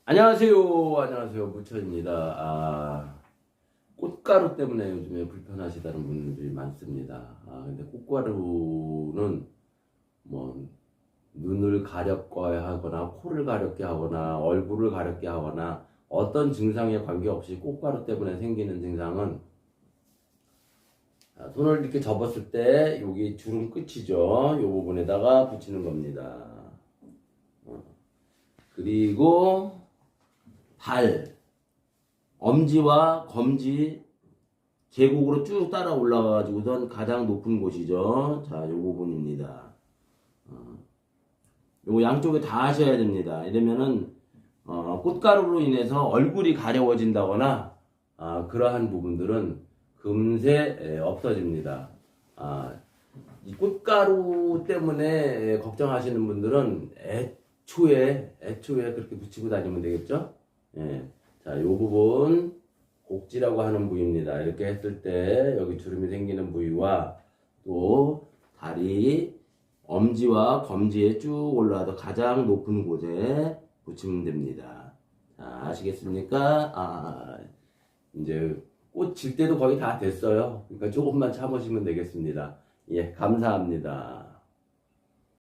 안녕하세요. 안녕하세요. 부처입니다. 꽃가루 때문에 요즘에 불편하시다는 분들이 많습니다. 근데 꽃가루는 뭐, 눈을 가렵게 하거나, 코를 가렵게 하거나, 얼굴을 가렵게 하거나, 어떤 증상에 관계없이 꽃가루 때문에 생기는 증상은 손을 이렇게 접었을 때 여기 주름 끝이죠. 이 부분에다가 붙이는 겁니다. 그리고 발, 엄지와 검지 계곡으로 쭉 따라 올라가가지고선 가장 높은 곳이죠. 자, 요 부분입니다. 요거 양쪽에 다 하셔야 됩니다. 이러면은 꽃가루로 인해서 얼굴이 가려워진다거나 그러한 부분들은 금세 없어집니다. 이 꽃가루 때문에 걱정하시는 분들은 애초에 그렇게 붙이고 다니면 되겠죠? 예. 자, 요 부분 곡지라고 하는 부위입니다. 이렇게 했을 때 여기 주름이 생기는 부위와 또 다리 엄지와 검지에 쭉 올라와서 가장 높은 곳에 붙이면 됩니다. 자, 아시겠습니까? 이제 꽃 질 때도 거의 다 됐어요. 그러니까 조금만 참으시면 되겠습니다. 예, 감사합니다.